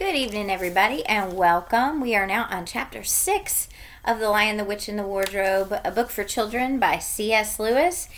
Good evening, everybody, and welcome. We are now on Chapter 6 of The Lion, the Witch, and the Wardrobe, a book for children by C.S. Lewis.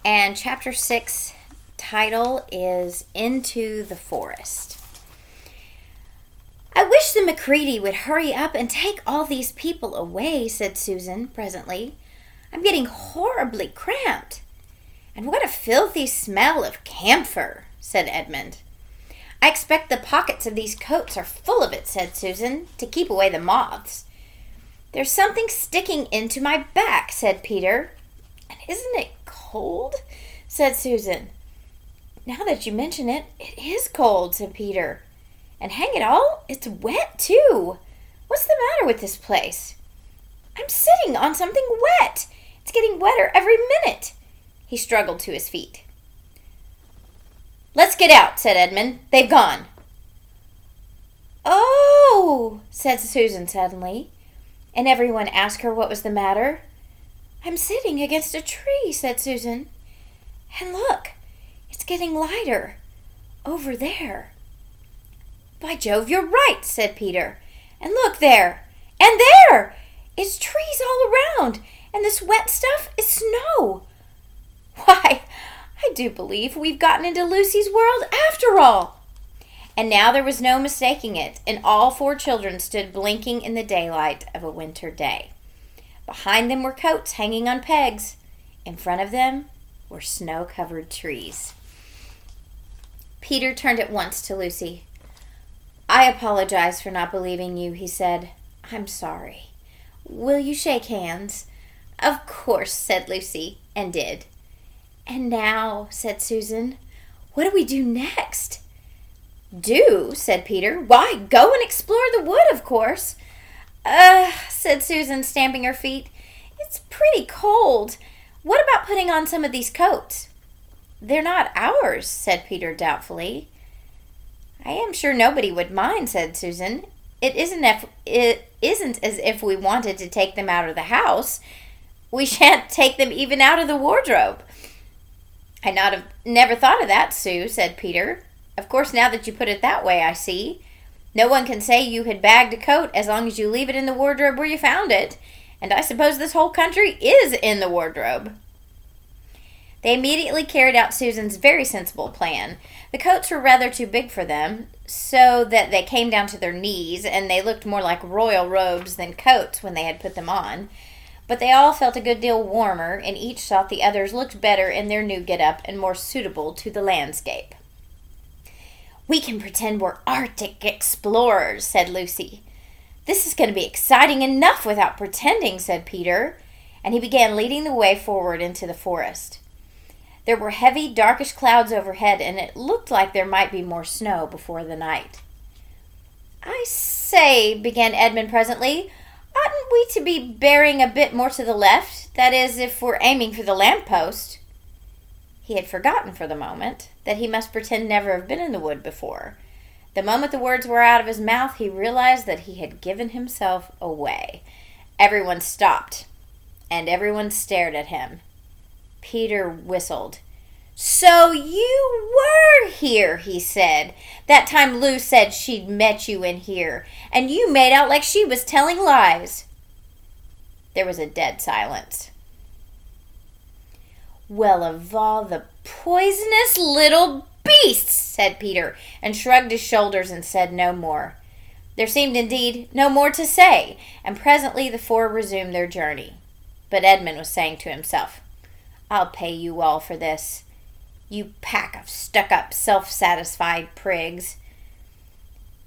And Chapter 6 title is Into the Forest. "I wish the Macready would hurry up and take all these people away," said Susan presently. "I'm getting horribly cramped." "And what a filthy smell of camphor," said Edmund. "I expect the pockets of these coats are full of it," said Susan, "to keep away the moths." "There's something sticking into my back," said Peter. "And isn't it cold?" said Susan. "Now that you mention it, it is cold," said Peter. "And hang it all, it's wet too. What's the matter with this place?" "I'm sitting on something wet. It's getting wetter every minute." He struggled to his feet. "Let's get out," said Edmund. "They've gone." "Oh," said Susan suddenly, and everyone asked her what was the matter. "I'm sitting against a tree," said Susan. "And look, it's getting lighter over there." "By Jove, you're right," said Peter. "And look there, and there! It's trees all around, and this wet stuff is snow. Why, I do believe we've gotten into Lucy's world after all." And now there was no mistaking it, and all four children stood blinking in the daylight of a winter day. Behind them were coats hanging on pegs. In front of them were snow-covered trees. Peter turned at once to Lucy. "I apologize for not believing you," he said. "I'm sorry. Will you shake hands?" "Of course," said Lucy, and did. "And now," said Susan, "what do we do next?" "Do?" said Peter. "Why, go and explore the wood, of course." Said Susan, stamping her feet. "It's pretty cold. What about putting on some of these coats?" "They're not ours," said Peter doubtfully. "I am sure nobody would mind," said Susan. It isn't as if we wanted to take them out of the house. We shan't take them even out of the wardrobe." "I never thought of that, Sue," said Peter. "Of course, now that you put it that way, I see. No one can say you had bagged a coat as long as you leave it in the wardrobe where you found it. And I suppose this whole country is in the wardrobe." They immediately carried out Susan's very sensible plan. The coats were rather too big for them, so that they came down to their knees, and they looked more like royal robes than coats when they had put them on. But they all felt a good deal warmer, and each thought the others looked better in their new get-up and more suitable to the landscape. "We can pretend we're Arctic explorers," said Lucy. "This is going to be exciting enough without pretending," said Peter, and he began leading the way forward into the forest. There were heavy, darkish clouds overhead, and it looked like there might be more snow before the night. "I say," began Edmund presently, "oughtn't we to be bearing a bit more to the left? That is, if we're aiming for the lamppost." He had forgotten for the moment that he must pretend never to have been in the wood before. The moment the words were out of his mouth, he realized that he had given himself away. Everyone stopped, and everyone stared at him. Peter whistled. "So you were here," he said. "That time Lou said she'd met you in here, and you made out like she was telling lies." There was a dead silence. "Well, of all the poisonous little beasts," said Peter, and shrugged his shoulders and said no more. There seemed indeed no more to say, and presently the four resumed their journey. But Edmund was saying to himself, "I'll pay you all for this. You pack of stuck-up, self-satisfied prigs."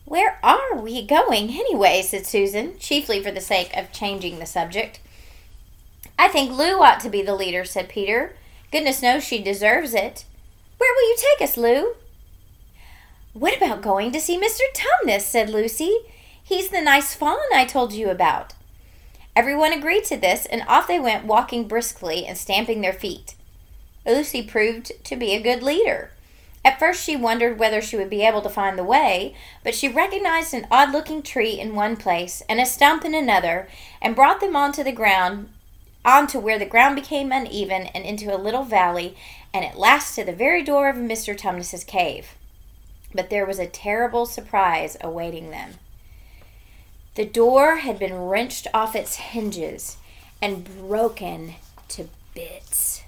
"Where are we going, anyway?" said Susan, chiefly for the sake of changing the subject. "I think Lou ought to be the leader," said Peter. "Goodness knows she deserves it. Where will you take us, Lou?" "What about going to see Mr. Tumnus?" said Lucy. "He's the nice fawn I told you about." Everyone agreed to this, and off they went, walking briskly and stamping their feet. Lucy proved to be a good leader. At first she wondered whether she would be able to find the way, but she recognized an odd-looking tree in one place and a stump in another, and brought them onto where the ground became uneven and into a little valley, and at last to the very door of Mr. Tumnus's cave. but there was a terrible surprise awaiting them. The door had been wrenched off its hinges and broken to bits.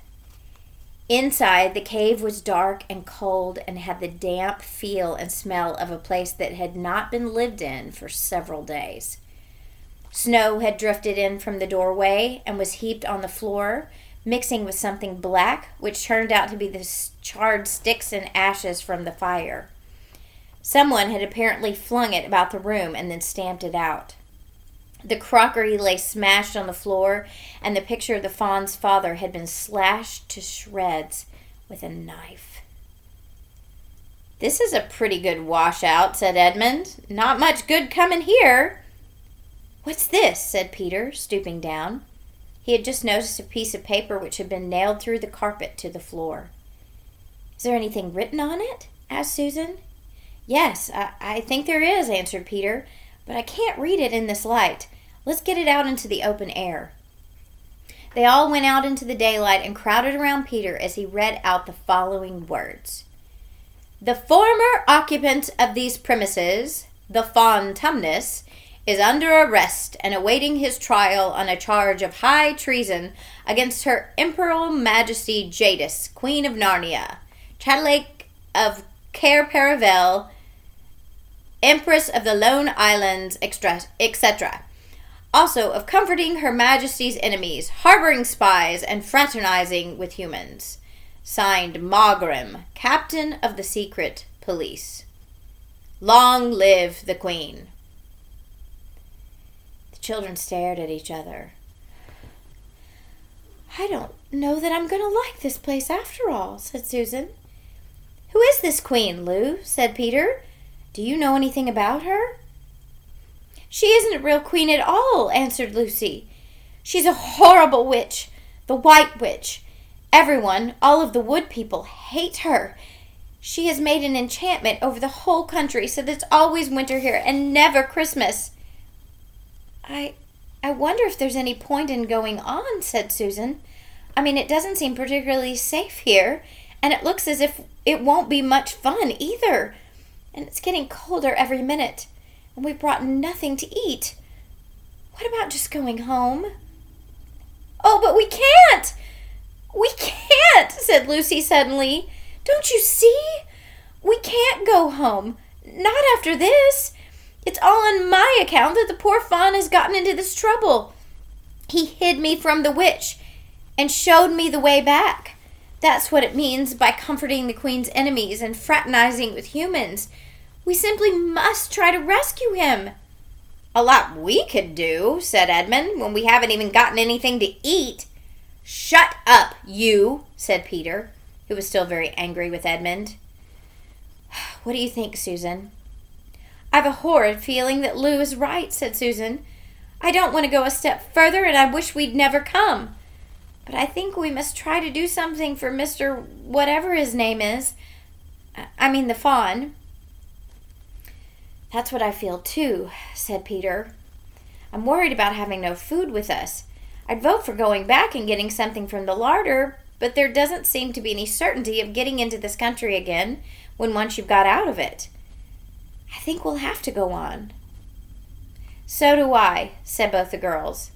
Inside, the cave was dark and cold and had the damp feel and smell of a place that had not been lived in for several days. Snow had drifted in from the doorway and was heaped on the floor, mixing with something black, which turned out to be the charred sticks and ashes from the fire. Someone had apparently flung it about the room and then stamped it out. The crockery lay smashed on the floor, and the picture of the fawn's father had been slashed to shreds with a knife. "This is a pretty good washout," said Edmund. "Not much good coming here." "What's this?" said Peter, stooping down. He had just noticed a piece of paper which had been nailed through the carpet to the floor. "Is there anything written on it?" asked Susan. "Yes, I think there is," answered Peter, "but I can't read it in this light. Let's get it out into the open air." They all went out into the daylight and crowded around Peter as he read out the following words. "The former occupant of these premises, the Fawn Tumnus, is under arrest and awaiting his trial on a charge of high treason against Her Imperial Majesty Jadis, Queen of Narnia, Chadlake of Cair Paravel, Empress of the Lone Islands, etc. Also of comforting Her Majesty's enemies, harboring spies, and fraternizing with humans. Signed, Mogrim, Captain of the Secret Police. Long live the Queen." The children stared at each other. "I don't know that I'm going to like this place after all," said Susan. "Who is this Queen, Lou?" said Peter. "Do you know anything about her?" "She isn't a real queen at all," answered Lucy. "She's a horrible witch, the White Witch. Everyone, all of the wood people, hate her. She has made an enchantment over the whole country so that it's always winter here and never Christmas." I wonder if there's any point in going on," said Susan. "I mean, it doesn't seem particularly safe here, and it looks as if it won't be much fun either. And it's getting colder every minute, and we brought nothing to eat. What about just going home?" "Oh, but we can't! We can't!" said Lucy suddenly. "Don't you see? We can't go home. Not after this. It's all on my account that the poor fawn has gotten into this trouble. He hid me from the witch and showed me the way back. That's what it means by comforting the Queen's enemies and fraternizing with humans. We simply must try to rescue him." "A lot we could do," said Edmund, "when we haven't even gotten anything to eat." "Shut up, you," said Peter, who was still very angry with Edmund. "What do you think, Susan?" "I've a horrid feeling that Lou is right," said Susan. "I don't want to go a step further, and I wish we'd never come. But I think we must try to do something for Mr. whatever his name is. I mean the fawn." "That's what I feel too," said Peter. "I'm worried about having no food with us. I'd vote for going back and getting something from the larder, but there doesn't seem to be any certainty of getting into this country again when once you've got out of it. I think we'll have to go on." "So do I," said both the girls.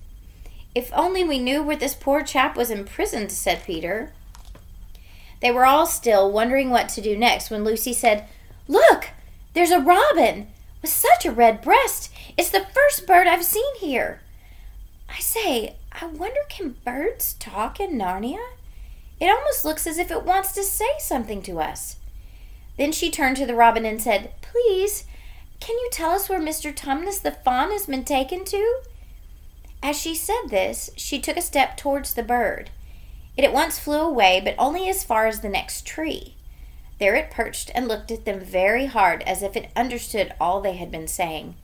"If only we knew where this poor chap was imprisoned," said Peter. They were all still, wondering what to do next, when Lucy said, "Look, there's a robin with such a red breast. It's the first bird I've seen here. I say, I wonder, can birds talk in Narnia? It almost looks as if it wants to say something to us." Then she turned to the robin and said, "Please, can you tell us where Mr. Tumnus the fawn has been taken to?" As she said this, she took a step towards the bird. It at once flew away, but only as far as the next tree. There it perched and looked at them very hard, as if it understood all they had been saying.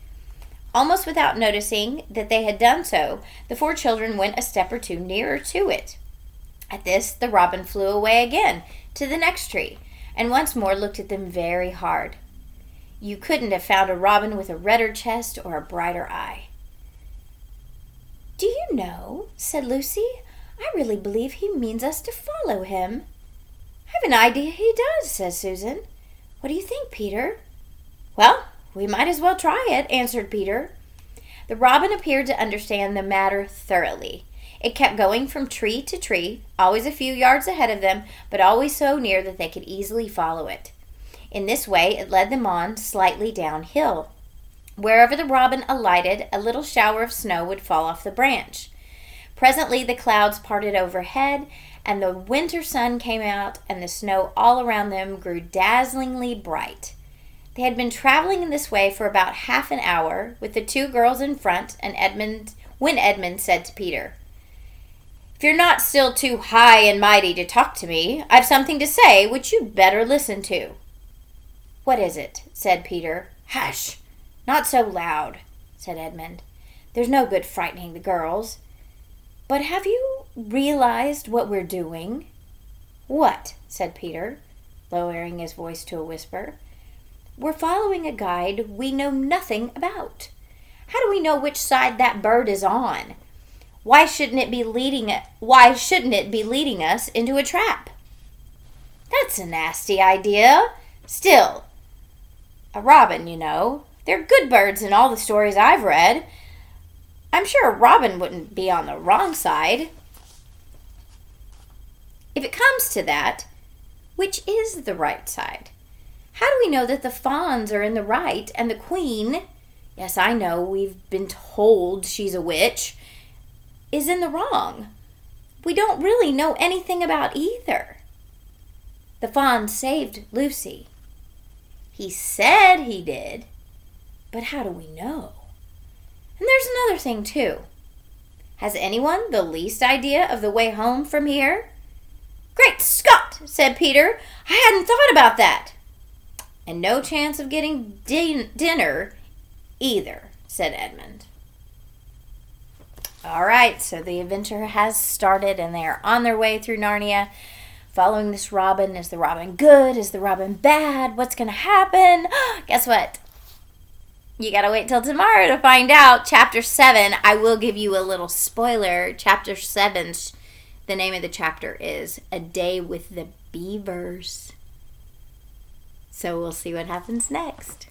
Almost without noticing that they had done so, the 4 children went a step or 2 nearer to it. At this, the robin flew away again to the next tree, and once more looked at them very hard. You couldn't have found a robin with a redder chest or a brighter eye. "Do you know," said Lucy, "I really believe he means us to follow him." "I've an idea he does," said Susan. What do you think, Peter? Well, we might as well try it, answered Peter. The robin appeared to understand the matter thoroughly. It kept going from tree to tree, always a few yards ahead of them, but always so near that they could easily follow it. In this way, it led them on slightly downhill. Wherever the robin alighted, a little shower of snow would fall off the branch. Presently, the clouds parted overhead, and the winter sun came out, and the snow all around them grew dazzlingly bright. They had been traveling in this way for about half an hour, with the two girls in front, and when Edmund said to Peter, "If you're not still too high and mighty to talk to me, I've something to say which you'd better listen to." "What is it?" said Peter. "Hush! Not so loud," said Edmund. "There's no good frightening the girls. But have you realized what we're doing?" "What?" said Peter, lowering his voice to a whisper. "We're following a guide we know nothing about. How do we know which side that bird is on? Why shouldn't it be leading us into a trap?" "That's a nasty idea. Still, a robin, you know. They're good birds in all the stories I've read. I'm sure a robin wouldn't be on the wrong side." "If it comes to that, which is the right side? How do we know that the fawns are in the right and the queen, yes, I know, we've been told she's a witch, is in the wrong? We don't really know anything about either. The fawn saved Lucy. He said he did, but how do we know? And there's another thing, too. Has anyone the least idea of the way home from here?" "Great Scott!" said Peter. "I hadn't thought about that." "And no chance of getting dinner either," said Edmund. All right, so the adventure has started, and they are on their way through Narnia, following this robin. Is the robin good? Is the robin bad? What's going to happen? Guess what? You got to wait till tomorrow to find out. Chapter 7, I will give you a little spoiler. Chapter 7, the name of the chapter is A Day with the Beavers. So we'll see what happens next.